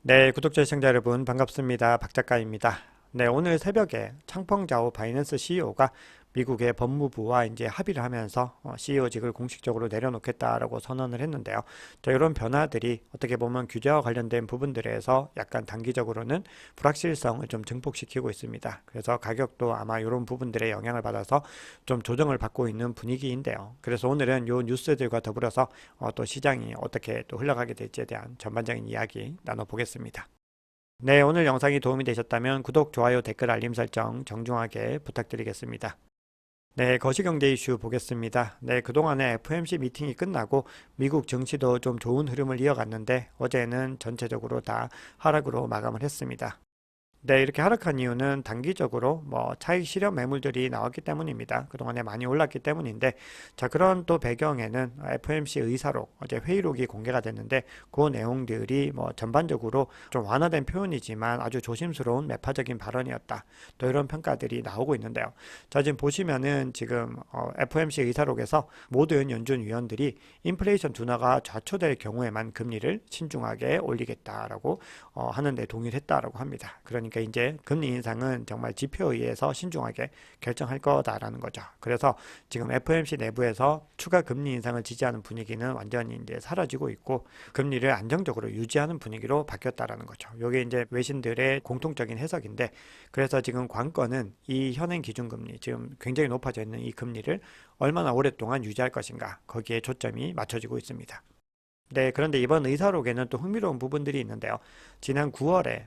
네, 구독자 시청자 여러분 반갑습니다. 박 작가입니다. 네, 오늘 새벽에 창펑자오 바이낸스 CEO가 미국의 법무부와 이제 합의를 하면서 CEO직을 공식적으로 내려놓겠다라고 선언을 했는데요. 자, 이런 변화들이 어떻게 보면 규제와 관련된 부분들에서 약간 단기적으로는 불확실성을 좀 증폭시키고 있습니다. 그래서 가격도 아마 이런 부분들의 영향을 받아서 좀 조정을 받고 있는 분위기인데요. 그래서 오늘은 이 뉴스들과 더불어서 또 시장이 어떻게 또 흘러가게 될지에 대한 전반적인 이야기 나눠보겠습니다. 네, 오늘 영상이 도움이 되셨다면 구독, 좋아요, 댓글, 알림 설정 정중하게 부탁드리겠습니다. 네, 거시경제 이슈 보겠습니다. 네, 그동안에 FOMC 미팅이 끝나고 미국 증시도 좀 좋은 흐름을 이어갔는데 어제는 전체적으로 다 하락으로 마감을 했습니다. 네, 이렇게 하락한 이유는 단기적으로 차익 실현 매물들이 나왔기 때문입니다. 그동안에 많이 올랐기 때문인데, 자, 그런 또 배경에는 FOMC 의사록, 어제 회의록이 공개가 됐는데, 그 내용들이 전반적으로 좀 완화된 표현이지만 아주 조심스러운 매파적인 발언이었다. 또 이런 평가들이 나오고 있는데요. 자, 지금 보시면은 지금 FOMC 의사록에서 모든 연준 위원들이 인플레이션 둔화가 좌초될 경우에만 금리를 신중하게 올리겠다라고 하는데 동의를 했다라고 합니다. 그러니까 이제 금리 인상은 정말 지표에 의해서 신중하게 결정할 거다라는 거죠. 그래서 지금 FOMC 내부에서 추가 금리 인상을 지지하는 분위기는 완전히 이제 사라지고 있고 금리를 안정적으로 유지하는 분위기로 바뀌었다라는 거죠. 이게 이제 외신들의 공통적인 해석인데 그래서 지금 관건은 이 현행 기준금리 지금 굉장히 높아져 있는 이 금리를 얼마나 오랫동안 유지할 것인가 거기에 초점이 맞춰지고 있습니다. 네, 그런데 이번 의사록에는 또 흥미로운 부분들이 있는데요. 지난 9월에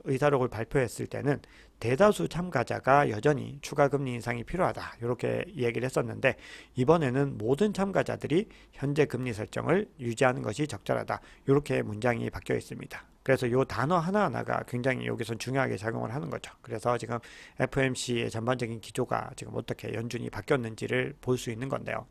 의사록을 발표했을 때는 대다수 참가자가 여전히 추가 금리 인상이 필요하다. 이렇게 얘기를 했었는데 이번에는 모든 참가자들이 현재 금리 설정을 유지하는 것이 적절하다. 이렇게 문장이 바뀌어 있습니다. 그래서 이 단어 하나하나가 굉장히 여기서 중요하게 작용을 하는 거죠. 그래서 지금 FOMC의 전반적인 기조가 지금 어떻게 연준이 바뀌었는지를 볼 수 있는 건데요.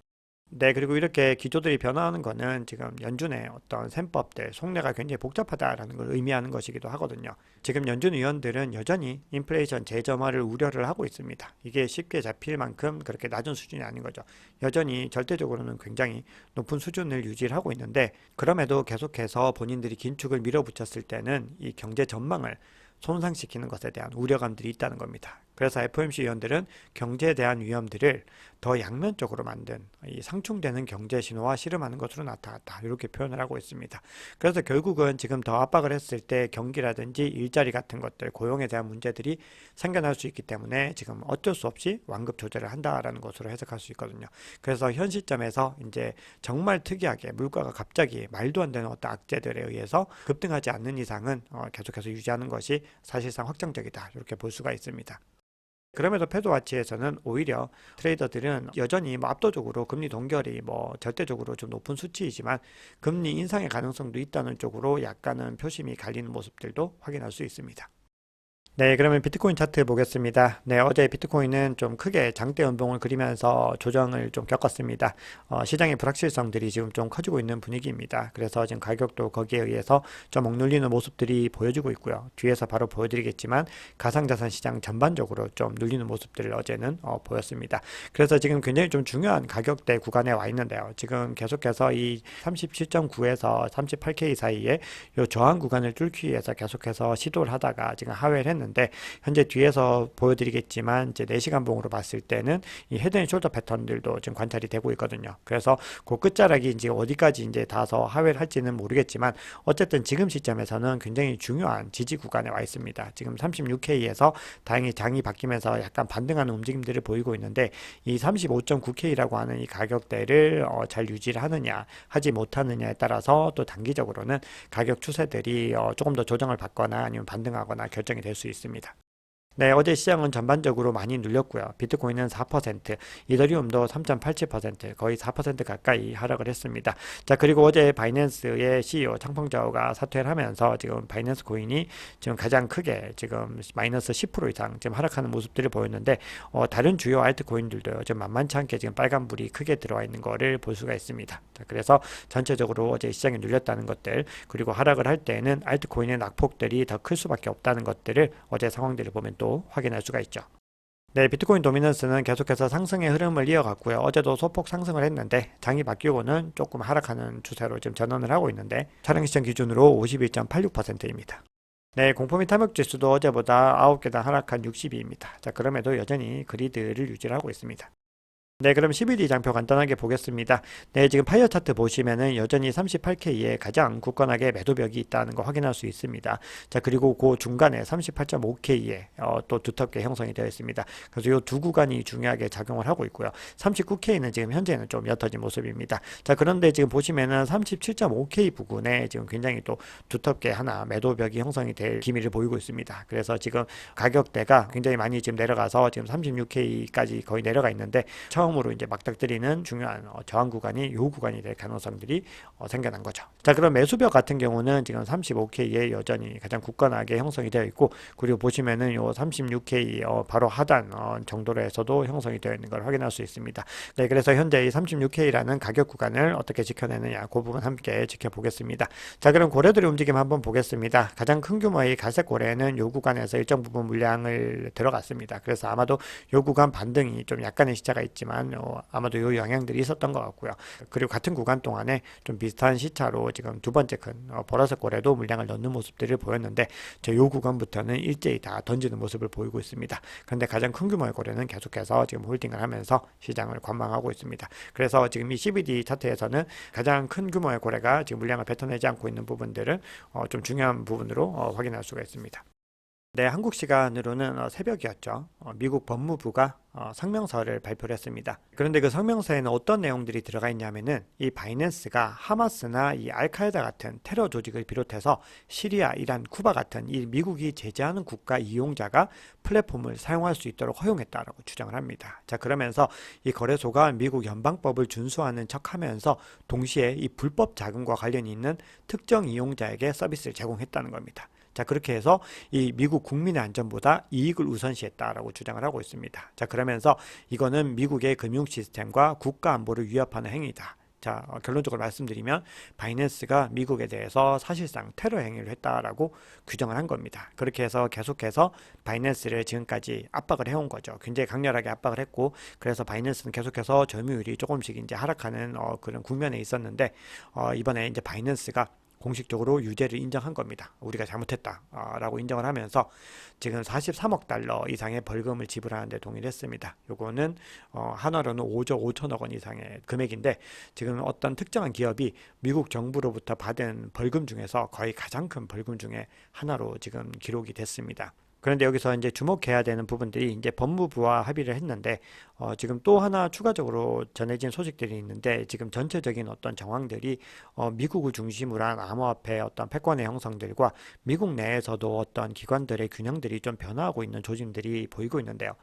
네, 그리고 이렇게 기조들이 변화하는 거는 지금 연준의 어떤 셈법들, 속내가 굉장히 복잡하다라는 걸 의미하는 것이기도 하거든요. 지금 연준 위원들은 여전히 인플레이션 재점화를 우려를 하고 있습니다. 이게 쉽게 잡힐 만큼 그렇게 낮은 수준이 아닌 거죠. 여전히 절대적으로는 굉장히 높은 수준을 유지를 하고 있는데 그럼에도 계속해서 본인들이 긴축을 밀어붙였을 때는 이 경제 전망을 손상시키는 것에 대한 우려감들이 있다는 겁니다. 그래서 FOMC 위원들은 경제에 대한 위험들을 더 양면적으로 만든 이 상충되는 경제 신호와 씨름하는 것으로 나타났다. 이렇게 표현을 하고 있습니다. 그래서 결국은 지금 더 압박을 했을 때 경기라든지 일자리 같은 것들, 고용에 대한 문제들이 생겨날 수 있기 때문에 지금 어쩔 수 없이 완급 조절을 한다라는 것으로 해석할 수 있거든요. 그래서 현 시점에서 이제 정말 특이하게 물가가 갑자기 말도 안 되는 어떤 악재들에 의해서 급등하지 않는 이상은 계속해서 유지하는 것이 사실상 확정적이다. 이렇게 볼 수가 있습니다. 그럼에도 패드와치에서는 오히려 트레이더들은 여전히 압도적으로 금리 동결이 절대적으로 좀 높은 수치이지만 금리 인상의 가능성도 있다는 쪽으로 약간은 표심이 갈리는 모습들도 확인할 수 있습니다. 네, 그러면 비트코인 차트 보겠습니다. 네, 어제 비트코인은 좀 크게 장대 연봉을 그리면서 조정을 좀 겪었습니다. 시장의 불확실성들이 지금 좀 커지고 있는 분위기입니다. 그래서 지금 가격도 거기에 의해서 좀 억눌리는 모습들이 보여지고 있고요. 뒤에서 바로 보여드리겠지만 가상자산 시장 전반적으로 좀 눌리는 모습들을 어제는 보였습니다. 그래서 지금 굉장히 좀 중요한 가격대 구간에 와 있는데요. 지금 계속해서 이 37.9에서 38K 사이에 이 저항 구간을 뚫기 위해서 계속해서 시도를 하다가 지금 하회를 했는데 현재 뒤에서 보여드리겠지만 이제 4시간 봉으로 봤을 때는 이 헤드앤숄더 패턴들도 지금 관찰이 되고 있거든요. 그래서 그 끝자락이 이제 어디까지 이제 닿아서 하회를 할지는 모르겠지만 어쨌든 지금 시점에서는 굉장히 중요한 지지 구간에 와 있습니다. 지금 36K에서 다행히 장이 바뀌면서 약간 반등하는 움직임들을 보이고 있는데 이 35.9K라고 하는 이 가격대를 잘 유지를 하느냐 하지 못하느냐에 따라서 또 단기적으로는 가격 추세들이 조금 더 조정을 받거나 아니면 반등하거나 결정이 될 수 있습니다. 네, 어제 시장은 전반적으로 많이 눌렸고요. 비트코인은 4%, 이더리움도 3.87%, 거의 4% 가까이 하락을 했습니다. 자, 그리고 어제 바이낸스의 CEO 창펑자오가 사퇴를 하면서 지금 바이낸스 코인이 지금 가장 크게 지금 마이너스 10% 이상 지금 하락하는 모습들을 보였는데 다른 주요 알트코인들도 좀 만만치 않게 지금 빨간불이 크게 들어와 있는 거를 볼 수가 있습니다. 자, 그래서 전체적으로 어제 시장이 눌렸다는 것들 그리고 하락을 할 때는 알트코인의 낙폭들이 더 클 수밖에 없다는 것들을 어제 상황들을 보면 또 확인할 수가 있죠. 네, 비트코인 도미넌스는 계속해서 상승의 흐름을 이어갔고요. 어제도 소폭 상승을 했는데 장이 바뀌고는 조금 하락하는 추세로 지금 전환을 하고 있는데 촬영 시점 기준으로 51.86%입니다. 네, 공포 및 탐욕 지수도 어제보다 9개당 하락한 62입니다. 자, 그럼에도 여전히 그리드를 유지하고 있습니다. 네, 그럼 12일 장표 간단하게 보겠습니다. 네, 지금 파이어 차트 보시면은 여전히 38K에 가장 굳건하게 매도벽이 있다는 거 확인할 수 있습니다. 자, 그리고 그 중간에 38.5K에 또 두텁게 형성이 되어 있습니다. 그래서 이 두 구간이 중요하게 작용을 하고 있고요. 39K는 지금 현재는 좀 옅어진 모습입니다. 자, 그런데 지금 보시면은 37.5K 부근에 지금 굉장히 또 두텁게 하나 매도벽이 형성이 될 기미를 보이고 있습니다. 그래서 지금 가격대가 굉장히 많이 지금 내려가서 지금 36K까지 거의 내려가 있는데 처음으로 이제 맞닥뜨리는 중요한 저항 구간이 요 구간이 될 가능성들이 생겨난 거죠. 자, 그럼 매수벽 같은 경우는 지금 35K에 여전히 가장 굳건하게 형성이 되어 있고, 그리고 보시면은 요 36K 바로 하단 정도로 해서도 형성이 되어 있는 걸 확인할 수 있습니다. 네, 그래서 현재 이 36K라는 가격 구간을 어떻게 지켜내느냐, 그 부분 함께 지켜보겠습니다. 자, 그럼 고래들의 움직임 한번 보겠습니다. 가장 큰 규모의 갈색 고래는 요 구간에서 일정 부분 물량을 들어갔습니다. 그래서 아마도 요 구간 반등이 좀 약간의 시차가 있지만 아마도 요 영향들이 있었던 것 같고요. 그리고 같은 구간 동안에 좀 비슷한 시차로 지금 두 번째 큰 보라색 고래도 물량을 넣는 모습들을 보였는데, 요 구간부터는 일제히 다 던지는 모습을 보이고 있습니다. 그런데 가장 큰 규모의 고래는 계속해서 지금 홀딩을 하면서 시장을 관망하고 있습니다. 그래서 지금 이 CBD 차트에서는 가장 큰 규모의 고래가 지금 물량을 뱉어내지 않고 있는 부분들은 좀 중요한 부분으로 확인할 수가 있습니다. 네, 한국 시간으로는 새벽이었죠. 미국 법무부가 성명서를 발표를 했습니다. 그런데 그 성명서에는 어떤 내용들이 들어가 있냐면은 이 바이낸스가 하마스나 이 알카에다 같은 테러 조직을 비롯해서 시리아, 이란, 쿠바 같은 이 미국이 제재하는 국가 이용자가 플랫폼을 사용할 수 있도록 허용했다라고 주장을 합니다. 자, 그러면서 이 거래소가 미국 연방법을 준수하는 척하면서 동시에 이 불법 자금과 관련이 있는 특정 이용자에게 서비스를 제공했다는 겁니다. 자, 그렇게 해서 이 미국 국민의 안전보다 이익을 우선시했다라고 주장을 하고 있습니다. 자, 그러면서 이거는 미국의 금융 시스템과 국가 안보를 위협하는 행위다. 자, 결론적으로 말씀드리면 바이낸스가 미국에 대해서 사실상 테러 행위를 했다라고 규정을 한 겁니다. 그렇게 해서 계속해서 바이낸스를 지금까지 압박을 해온 거죠. 굉장히 강렬하게 압박을 했고, 그래서 바이낸스는 계속해서 점유율이 조금씩 이제 하락하는 그런 국면에 있었는데, 이번에 이제 바이낸스가 공식적으로 유죄를 인정한 겁니다. 우리가 잘못했다라고 인정을 하면서 지금 43억 달러 이상의 벌금을 지불하는데 동의를 했습니다. 요거는 한화로는 5조 5천억 원 이상의 금액인데, 지금 어떤 특정한 기업이 미국 정부로부터 받은 벌금 중에서 거의 가장 큰 벌금 중에 하나로 지금 기록이 됐습니다. 그런데 여기서 이제 주목해야 되는 부분들이, 이제 법무부와 합의를 했는데 지금 또 하나 추가적으로 전해진 소식들이 있는데, 지금 전체적인 어떤 정황들이 미국을 중심으로 한 암호화폐 어떤 패권의 형성들과 미국 내에서도 어떤 기관들의 균형들이 좀 변화하고 있는 조짐들이 보이고 있는데요.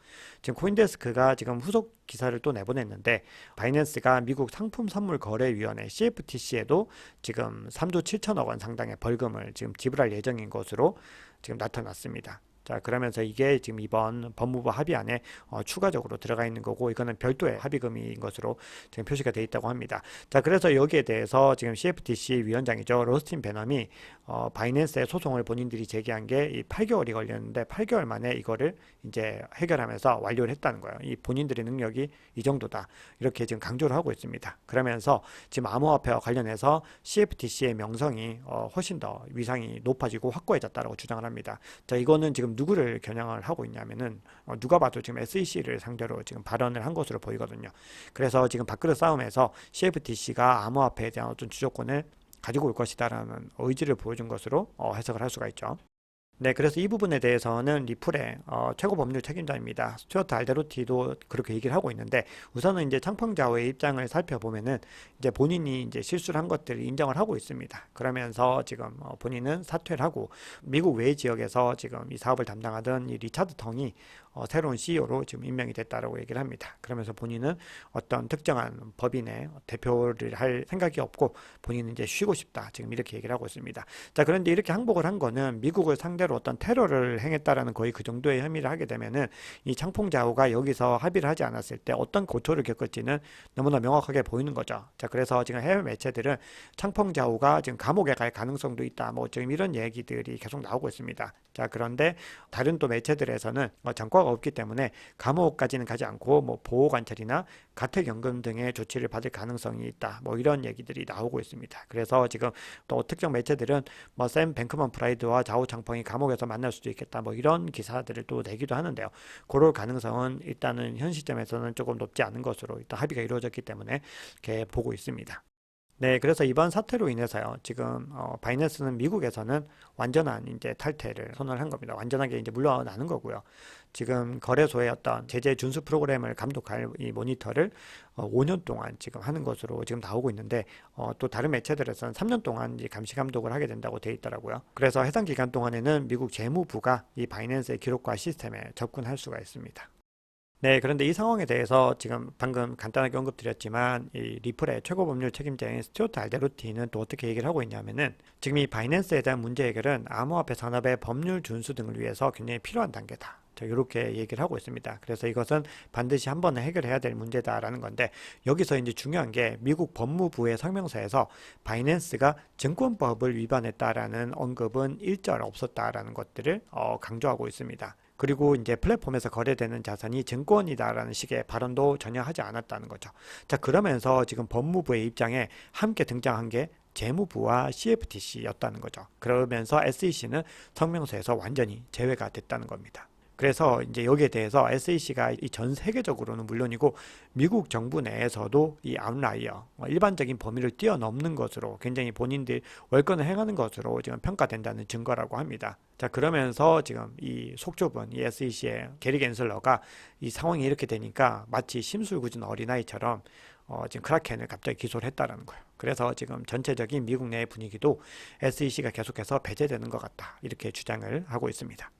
지금 코인데스크가 지금 후속 기사를 또 내보냈는데, 바이낸스가 미국 상품선물거래위원회 CFTC에도 지금 3조 7천억 원 상당의 벌금을 지금 지불할 예정인 것으로 지금 나타났습니다. 자, 그러면서 이게 지금 이번 법무부 합의안에 추가적으로 들어가 있는 거고, 이거는 별도의 합의금인 것으로 지금 표시가 되어 있다고 합니다. 자, 그래서 여기에 대해서 지금 CFTC 위원장이죠, 러스틴 베넘이 바이낸스의 소송을 본인들이 제기한 게 이 8개월이 걸렸는데 8개월 만에 이거를 이제 해결하면서 완료를 했다는 거예요. 이 본인들의 능력이 이 정도다, 이렇게 지금 강조를 하고 있습니다. 그러면서 지금 암호화폐와 관련해서 CFTC의 명성이 훨씬 더 위상이 높아지고 확고해졌다고 주장을 합니다. 자, 이거는 지금 누구를 겨냥을 하고 있냐면은 누가 봐도 지금 SEC를 상대로 지금 발언을 한 것으로 보이거든요. 그래서 지금 밥그릇 싸움에서 CFTC가 암호화폐에 대한 어떤 주도권을 가지고 올 것이다라는 의지를 보여준 것으로 해석을 할 수가 있죠. 네, 그래서 이 부분에 대해서는 리플의 최고 법률 책임자입니다, 스튜어트 알데로티도 그렇게 얘기를 하고 있는데, 우선은 이제 창펑자오의 입장을 살펴보면은 이제 본인이 이제 실수를 한 것들을 인정을 하고 있습니다. 그러면서 지금 본인은 사퇴를 하고 미국 외 지역에서 지금 이 사업을 담당하던 이 리차드 텅이 새로운 CEO로 지금 임명이 됐다라고 얘기를 합니다. 그러면서 본인은 어떤 특정한 법인의 대표를 할 생각이 없고 본인은 이제 쉬고 싶다, 지금 이렇게 얘기를 하고 있습니다. 자, 그런데 이렇게 항복을 한 거는 미국을 상대로 어떤 테러를 행했다라는 거의 그 정도의 혐의를 하게 되면은 이 창펑자오가 여기서 합의를 하지 않았을 때 어떤 고초를 겪을지는 너무나 명확하게 보이는 거죠. 자, 그래서 지금 해외 매체들은 창펑자오가 지금 감옥에 갈 가능성도 있다, 뭐 지금 이런 얘기들이 계속 나오고 있습니다. 자, 그런데 다른 또 매체들에서는 전과 증거가 없기 때문에 감옥까지는 가지 않고 뭐 보호관찰이나 가택연금 등의 조치를 받을 가능성이 있다. 뭐 이런 얘기들이 나오고 있습니다. 그래서 지금 또 특정 매체들은 뭐 샘 뱅크먼 프라이드와 좌우 장펑이 감옥에서 만날 수도 있겠다. 뭐 이런 기사들을 또 내기도 하는데요. 그럴 가능성은 일단은 현 시점에서는 조금 높지 않은 것으로 일단 합의가 이루어졌기 때문에 이렇게 보고 있습니다. 네, 그래서 이번 사태로 인해서요, 지금 바이낸스는 미국에서는 완전한 이제 탈퇴를 선언한 겁니다. 완전하게 이제 물러나는 거고요. 지금 거래소의 어떤 제재 준수 프로그램을 감독할 이 모니터를 5년 동안 지금 하는 것으로 지금 나오고 있는데 또 다른 매체들에서는 3년 동안 이제 감시 감독을 하게 된다고 돼 있더라고요. 그래서 해당 기간 동안에는 미국 재무부가 이 바이낸스의 기록과 시스템에 접근할 수가 있습니다. 네, 그런데 이 상황에 대해서 지금 방금 간단하게 언급드렸지만 이 리플의 최고 법률 책임자인 스튜어트 알데로티는 또 어떻게 얘기를 하고 있냐면은 지금 이 바이낸스에 대한 문제 해결은 암호화폐 산업의 법률 준수 등을 위해서 굉장히 필요한 단계다. 이렇게 얘기를 하고 있습니다. 그래서 이것은 반드시 한 번에 해결해야 될 문제다라는 건데 여기서 이제 중요한 게 미국 법무부의 성명서에서 바이낸스가 증권법을 위반했다라는 언급은 일절 없었다라는 것들을 강조하고 있습니다. 그리고 이제 플랫폼에서 거래되는 자산이 증권이다라는 식의 발언도 전혀 하지 않았다는 거죠. 자, 그러면서 지금 법무부의 입장에 함께 등장한 게 재무부와 CFTC였다는 거죠. 그러면서 SEC는 성명서에서 완전히 제외가 됐다는 겁니다. 그래서 이제 여기에 대해서 SEC가 전 세계적으로는 물론이고 미국 정부 내에서도 이 아웃라이어, 일반적인 범위를 뛰어넘는 것으로 굉장히 본인들 월권을 행하는 것으로 지금 평가된다는 증거라고 합니다. 자, 그러면서 지금 이 속좁은 이 SEC의 게리 겐슬러가 이 상황이 이렇게 되니까 마치 심술궂은 어린아이처럼 지금 크라켄을 갑자기 기소를 했다라는 거예요. 그래서 지금 전체적인 미국 내의 분위기도 SEC가 계속해서 배제되는 것 같다. 이렇게 주장을 하고 있습니다.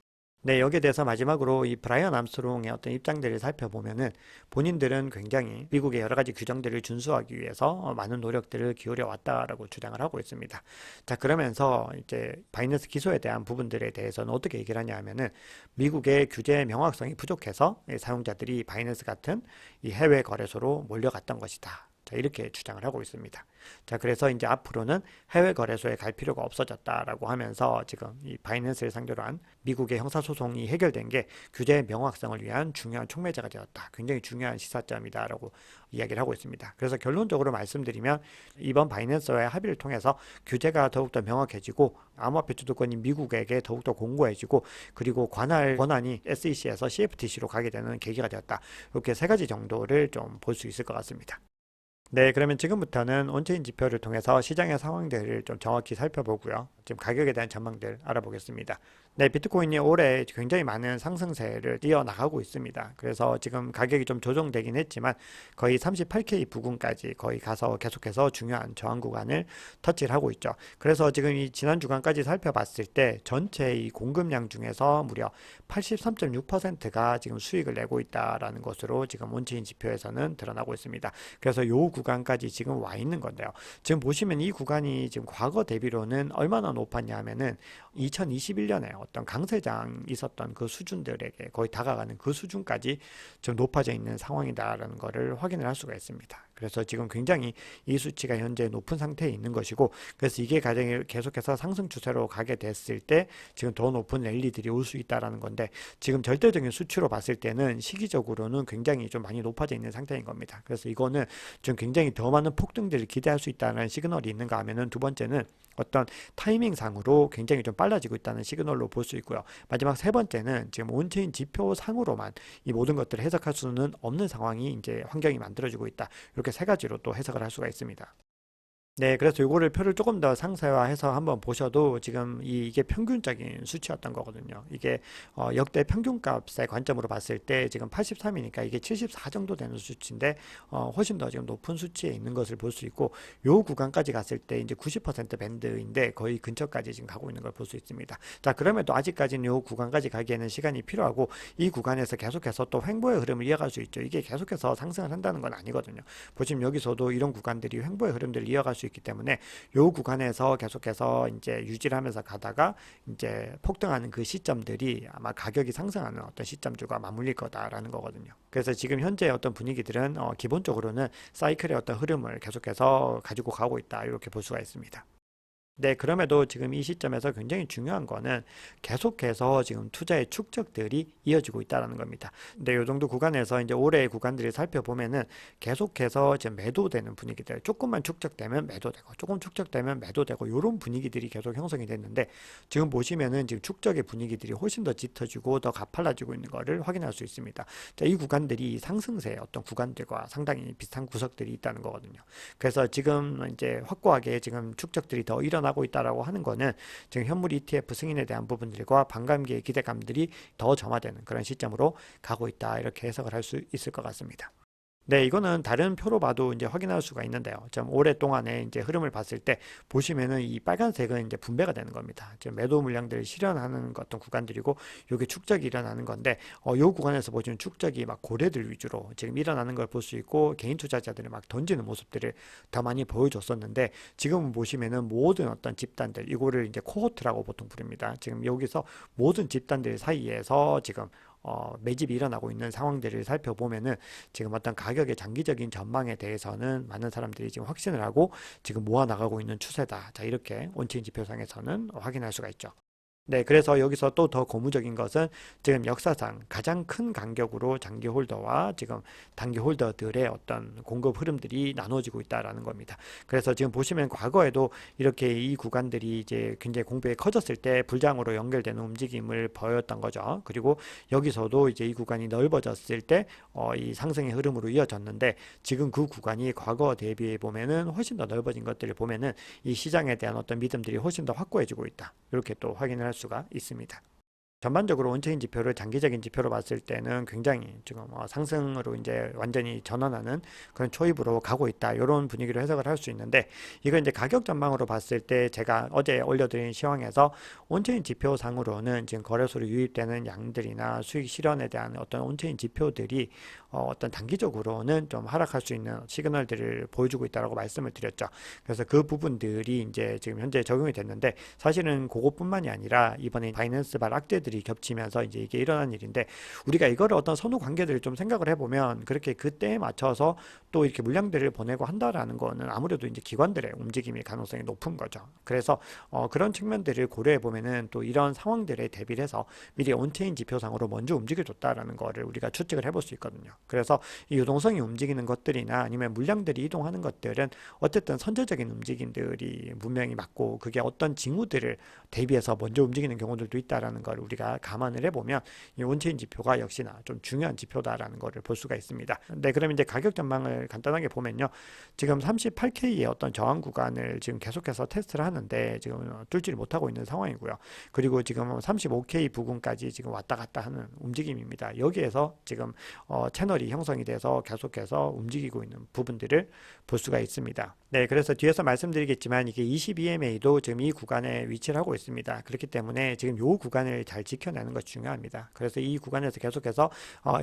네, 여기에 대해서 마지막으로 이 브라이언 암스트롱의 어떤 입장들을 살펴보면은 본인들은 굉장히 미국의 여러 가지 규정들을 준수하기 위해서 많은 노력들을 기울여 왔다라고 주장을 하고 있습니다. 자, 그러면서 이제 바이낸스 기소에 대한 부분들에 대해서는 어떻게 얘기를 하냐 하면은 미국의 규제 명확성이 부족해서 사용자들이 바이낸스 같은 이 해외 거래소로 몰려갔던 것이다. 자, 이렇게 주장을 하고 있습니다. 자, 그래서 이제 앞으로는 해외 거래소에 갈 필요가 없어졌다라고 하면서 지금 이 바이낸스를 상대로 한 미국의 형사소송이 해결된 게 규제 명확성을 위한 중요한 촉매제가 되었다. 굉장히 중요한 시사점이다라고 이야기를 하고 있습니다. 그래서 결론적으로 말씀드리면 이번 바이낸스와의 합의를 통해서 규제가 더욱더 명확해지고 암호화폐 주도권이 미국에게 더욱더 공고해지고 그리고 관할 권한이 SEC에서 CFTC로 가게 되는 계기가 되었다. 이렇게 세 가지 정도를 좀 볼 수 있을 것 같습니다. 네, 그러면 지금부터는 온체인 지표를 통해서 시장의 상황들을 좀 정확히 살펴보고요. 지금 가격에 대한 전망들 알아보겠습니다. 네, 비트코인이 올해 굉장히 많은 상승세를 이어나가고 있습니다. 그래서 지금 가격이 좀 조정되긴 했지만 거의 38K 부근까지 거의 가서 계속해서 중요한 저항 구간을 터치를 하고 있죠. 그래서 지금 이 지난 주간까지 살펴봤을 때 전체 이 공급량 중에서 무려 83.6%가 지금 수익을 내고 있다라는 것으로 지금 온체인 지표에서는 드러나고 있습니다. 그래서 요 구간까지 지금 와 있는 건데요. 지금 보시면 이 구간이 지금 과거 대비로는 얼마나 높았냐 하면은 2021년에 어떤 강세장 있었던 그 수준들에게 거의 다가가는 그 수준까지 좀 높아져 있는 상황이다라는 것을 확인을 할 수가 있습니다. 그래서 지금 굉장히 이 수치가 현재 높은 상태에 있는 것이고 그래서 이게 가장 계속해서 상승 추세로 가게 됐을 때 지금 더 높은 랠리들이 올 수 있다라는 건데 지금 절대적인 수치로 봤을 때는 시기적으로는 굉장히 좀 많이 높아져 있는 상태인 겁니다. 그래서 이거는 좀 굉장히 더 많은 폭등들을 기대할 수 있다는 시그널이 있는가 하면은 두 번째는 어떤 타이밍상으로 굉장히 좀 빨라지고 있다는 시그널로 볼 수 있고요. 마지막 세 번째는 지금 온체인 지표 상으로만 이 모든 것들을 해석할 수는 없는 상황이 이제 환경이 만들어지고 있다. 이렇게 세 가지로 또 해석을 할 수가 있습니다. 네, 그래서 요거를 표를 조금 더 상세화해서 한번 보셔도 지금 이게 평균적인 수치였던 거거든요. 이게 역대 평균값의 관점으로 봤을 때 지금 83이니까 이게 74 정도 되는 수치인데 훨씬 더 지금 높은 수치에 있는 것을 볼 수 있고 요 구간까지 갔을 때 이제 90% 밴드인데 거의 근처까지 지금 가고 있는 걸 볼 수 있습니다. 자, 그럼에도 아직까지는 요 구간까지 가기에는 시간이 필요하고 이 구간에서 계속해서 또 횡보의 흐름을 이어갈 수 있죠. 이게 계속해서 상승을 한다는 건 아니거든요. 보시면 여기서도 이런 구간들이 횡보의 흐름들을 이어갈 수 있기 때문에 요 구간에서 계속해서 이제 유지를 하면서 가다가 이제 폭등하는 그 시점들이 아마 가격이 상승하는 어떤 시점들과 맞물릴 거다라는 거거든요. 그래서 지금 현재 어떤 분위기들은 기본적으로는 사이클의 어떤 흐름을 계속해서 가지고 가고 있다 이렇게 볼 수가 있습니다. 네, 그럼에도 지금 이 시점에서 굉장히 중요한 거는 계속해서 지금 투자의 축적들이 이어지고 있다는 겁니다. 근데 이 정도 구간에서 이제 올해의 구간들을 살펴보면은 계속해서 지금 매도되는 분위기들, 조금만 축적되면 매도되고, 조금 축적되면 매도되고, 이런 분위기들이 계속 형성이 됐는데, 지금 보시면은 지금 축적의 분위기들이 훨씬 더 짙어지고 더 가팔라지고 있는 것을 확인할 수 있습니다. 자, 이 구간들이 상승세의 어떤 구간들과 상당히 비슷한 구석들이 있다는 거거든요. 그래서 지금 이제 확고하게 지금 축적들이 더 일어나고 있다라고 하는 거는 지금 현물 ETF 승인에 대한 부분들과 반감기의 기대감들이 더 점화되는 그런 시점으로 가고 있다, 이렇게 해석을 할 수 있을 것 같습니다. 네, 이거는 다른 표로 봐도 이제 확인할 수가 있는데요. 좀 오랫동안의 이제 흐름을 봤을 때 보시면은 이 빨간색은 이제 분배가 되는 겁니다. 지금 매도 물량들을 실현하는 어떤 구간들이고, 요게 축적이 일어나는 건데, 요 구간에서 보시면 축적이 막 고래들 위주로 지금 일어나는 걸 볼 수 있고, 개인 투자자들이 막 던지는 모습들을 더 많이 보여줬었는데, 지금 보시면은 모든 어떤 집단들, 이거를 이제 코호트라고 보통 부릅니다. 지금 여기서 모든 집단들 사이에서 지금 매집이 일어나고 있는 상황들을 살펴보면은 지금 어떤 가격의 장기적인 전망에 대해서는 많은 사람들이 지금 확신을 하고 지금 모아나가고 있는 추세다. 자, 이렇게 온체인 지표상에서는 확인할 수가 있죠. 네, 그래서 여기서 또 더 고무적인 것은 지금 역사상 가장 큰 간격으로 장기 홀더와 지금 단기 홀더들의 어떤 공급 흐름들이 나눠지고 있다라는 겁니다. 그래서 지금 보시면 과거에도 이렇게 이 구간들이 이제 굉장히 공백이 커졌을 때 불장으로 연결되는 움직임을 보였던 거죠. 그리고 여기서도 이제 이 구간이 넓어졌을 때 이 상승의 흐름으로 이어졌는데, 지금 그 구간이 과거 대비해 보면은 훨씬 더 넓어진 것들을 보면은 이 시장에 대한 어떤 믿음들이 훨씬 더 확고해지고 있다, 이렇게 또 확인을 할 수가 있습니다. 전반적으로 온체인 지표를 장기적인 지표로 봤을 때는 굉장히 지금 상승으로 이제 완전히 전환하는 그런 초입으로 가고 있다, 이런 분위기로 해석을 할 수 있는데, 이거 이제 가격 전망으로 봤을 때 제가 어제 올려드린 시황에서 온체인 지표상으로는 지금 거래소로 유입되는 양들이나 수익 실현에 대한 어떤 온체인 지표들이 어떤 단기적으로는 좀 하락할 수 있는 시그널들을 보여주고 있다라고 말씀을 드렸죠. 그래서 그 부분들이 이제 지금 현재 적용이 됐는데, 사실은 그것뿐만이 아니라 이번에 바이낸스발 악재들이 겹치면서 이제 이게 일어난 일인데, 우리가 이거를 어떤 선후 관계들을 좀 생각을 해보면 그렇게 그때에 맞춰서 또 이렇게 물량들을 보내고 한다라는 거는 아무래도 이제 기관들의 움직임의 가능성이 높은 거죠. 그래서 그런 측면들을 고려해 보면은 또 이런 상황들에 대비를 해서 미리 온체인 지표상으로 먼저 움직여줬다라는 거를 우리가 추측을 해볼 수 있거든요. 그래서 이 유동성이 움직이는 것들이나 아니면 물량들이 이동하는 것들은 어쨌든 선제적인 움직임들이 분명히 맞고, 그게 어떤 징후들을 대비해서 먼저 움직이는 경우들도 있다라는 걸 우리가 감안을 해보면 이 온체인 지표가 역시나 좀 중요한 지표다라는 것을 볼 수가 있습니다. 네, 그럼 이제 가격 전망을 간단하게 보면요, 지금 38K의 어떤 저항 구간을 지금 계속해서 테스트를 하는데 지금 뚫지를 못하고 있는 상황이고요. 그리고 지금 35K 부근까지 지금 왔다 갔다 하는 움직임입니다. 여기에서 지금 채널이 형성이 돼서 계속해서 움직이고 있는 부분들을 볼 수가 있습니다. 네, 그래서 뒤에서 말씀드리겠지만 이게 22MA도 지금 이 구간에 위치를 하고 있습니다. 그렇기 때문에 지금 이 구간을 잘 지켜내는 것이 중요합니다. 그래서 이 구간에서 계속해서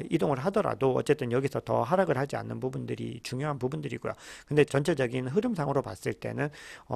이동을 하더라도 어쨌든 여기서 더 하락을 하지 않는 부분들이 중요한 부분들이고요. 근데 전체적인 흐름상으로 봤을 때는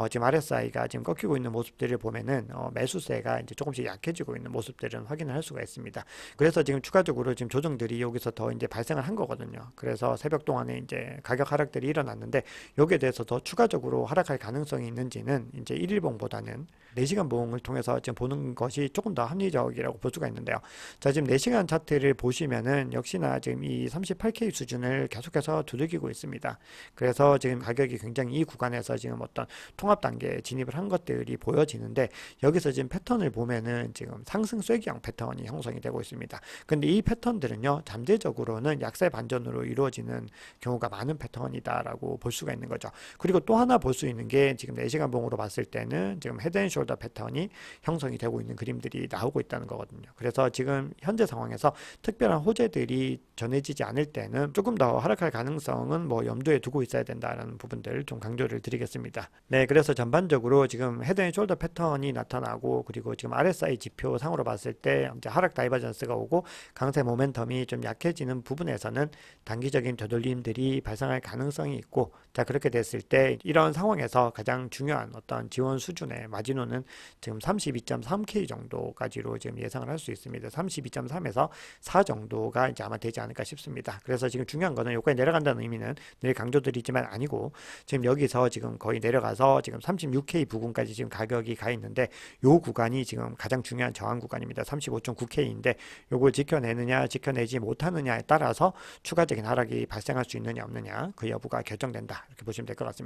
지금 RSI가 지금 꺾이고 있는 모습들을 보면은 매수세가 이제 조금씩 약해지고 있는 모습들은 확인을 할 수가 있습니다. 그래서 지금 추가적으로 지금 조정들이 여기서 더 이제 발생을 한 거거든요. 그래서 새벽 동안에 이제 가격 하락들이 일어났는데, 여기에 대해서 더 추가적으로 하락할 가능성이 있는지는 이제 1일봉보다는 4시간 봉을 통해서 지금 보는 것이 조금 더 합리적이라고 볼 수가 있는데요. 자, 지금 4시간 차트를 보시면은 역시나 지금 이 38K 수준을 계속해서 두들기고 있습니다. 그래서 지금 가격이 굉장히 이 구간에서 지금 어떤 통합 단계에 진입을 한 것들이 보여지는데, 여기서 지금 패턴을 보면은 지금 상승 쐐기형 패턴이 형성이 되고 있습니다. 근데 이 패턴들은요, 잠재적으로는 약세 반전으로 이루어지는 경우가 많은 패턴이다라고 볼 수가 있는 거죠. 그리고 또 하나 볼 수 있는 게 지금 4시간 봉으로 봤을 때는 지금 헤드앤숄더 패턴이 형성이 되고 있는 그림들이 나오고 있다는 거거든요. 그래서 지금 현재 상황에서 특별한 호재들이 전해지지 않을 때는 조금 더 하락할 가능성은 뭐 염두에 두고 있어야 된다라는 부분들을 좀 강조를 드리겠습니다. 네, 그래서 전반적으로 지금 헤드앤숄더 패턴이 나타나고, 그리고 지금 RSI 지표 상으로 봤을 때 이제 하락 다이버전스가 오고 강세 모멘텀이 좀 약해지는 부분에서는 단기적인 되돌림들이 발생할 가능성이 있고, 자, 그렇게 됐을 때 때 이런 상황에서 가장 중요한 어떤 지원 수준의 마지노는 지금 32.3K 정도까지로 지금 예상을 할 수 있습니다. 32.3에서 4 정도가 이제 아마 되지 않을까 싶습니다. 그래서 지금 중요한 거는 여기까지 내려간다는 의미는 늘 강조드리지만 아니고 지금 여기서 지금 거의 내려가서 지금 36K 부근까지 지금 가격이 가 있는데 요 구간이 지금 가장 중요한 저항 구간입니다. 35.9K인데 요걸 지켜내느냐 지켜내지 못하느냐에 따라서 추가적인 하락이 발생할 수 있느냐 없느냐 그 여부가 결정된다 이렇게 보시면 될 것 같습니다.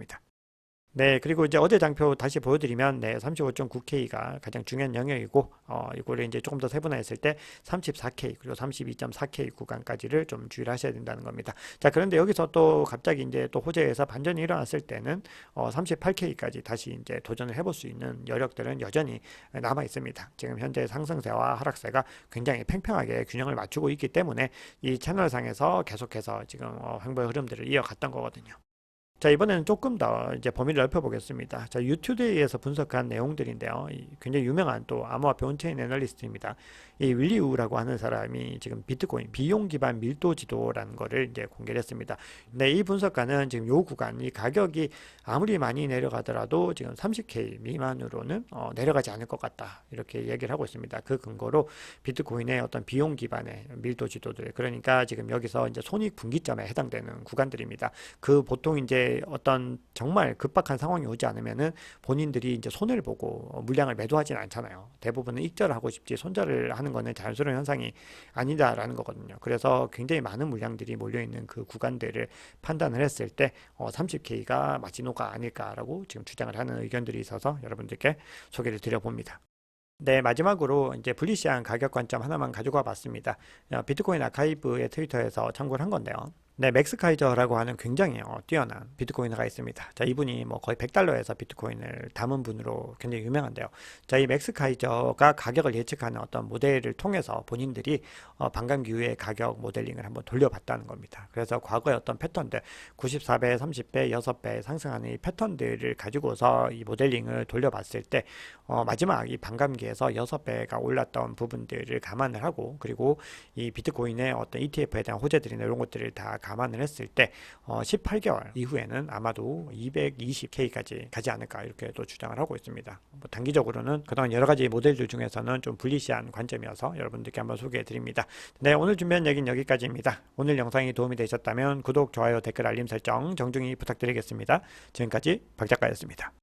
네, 그리고 이제 어제 장표 다시 보여드리면, 네, 35.9K가 가장 중요한 영역이고, 이거를 이제 조금 더 세분화했을 때 34K, 그리고 32.4K 구간까지를 좀 주의를 하셔야 된다는 겁니다. 자, 그런데 여기서 또 갑자기 이제 또 호재에서 반전이 일어났을 때는, 38K까지 다시 이제 도전을 해볼 수 있는 여력들은 여전히 남아 있습니다. 지금 현재 상승세와 하락세가 굉장히 팽팽하게 균형을 맞추고 있기 때문에 이 채널상에서 계속해서 지금 횡보의 흐름들을 이어갔던 거거든요. 자, 이번에는 조금 더 이제 범위를 넓혀보겠습니다. 자, 유튜브에서 분석한 내용들인데요. 굉장히 유명한 또 암호화폐 온체인 애널리스트입니다. 이 윌리 우라고 하는 사람이 지금 비트코인 비용 기반 밀도 지도라는 거를 이제 공개를 했습니다. 네, 이 분석가는 지금 요 구간, 이 가격이 아무리 많이 내려가더라도 지금 30K 미만으로는 내려가지 않을 것 같다. 이렇게 얘기를 하고 있습니다. 그 근거로 비트코인의 어떤 비용 기반의 밀도 지도들, 그러니까 지금 여기서 이제 손익 분기점에 해당되는 구간들입니다. 그 보통 이제 어떤 정말 급박한 상황이 오지 않으면은 본인들이 이제 손해를 보고 물량을 매도하지는 않잖아요. 대부분은 익절을 하고 싶지 손절을 하는 거는 자연스러운 현상이 아니다라는 거거든요. 그래서 굉장히 많은 물량들이 몰려있는 그 구간들을 판단을 했을 때 30K가 마지노가 아닐까라고 지금 주장을 하는 의견들이 있어서 여러분들께 소개를 드려봅니다. 네, 마지막으로 이제 불리시한 가격 관점 하나만 가지고 와봤습니다. 비트코인 아카이브의 트위터에서 참고를 한 건데요. 네, 맥스 카이저라고 하는 굉장히 뛰어난 비트코이너가 있습니다. 자, 이분이 뭐 거의 100달러에서 비트코인을 담은 분으로 굉장히 유명한데요. 자, 이 맥스 카이저가 가격을 예측하는 어떤 모델을 통해서 본인들이 반감기후의 가격 모델링을 한번 돌려봤다는 겁니다. 그래서 과거의 어떤 패턴들, 94배, 30배, 6배 상승하는 이 패턴들을 가지고서 이 모델링을 돌려봤을 때 마지막 이 반감기에서 6배가 올랐던 부분들을 감안을 하고, 그리고 이 비트코인의 어떤 ETF에 대한 호재들이나 이런 것들을 다 감안을 했을 때 18개월 이후에는 아마도 220K까지 가지 않을까 이렇게 또 주장을 하고 있습니다. 뭐 단기적으로는 그동안 여러 가지 모델들 중에서는 좀 불리시한 관점이어서 여러분들께 한번 소개해 드립니다. 네, 오늘 준비한 얘기는 여기까지입니다. 오늘 영상이 도움이 되셨다면 구독, 좋아요, 댓글, 알림 설정 정중히 부탁드리겠습니다. 지금까지 박 작가였습니다.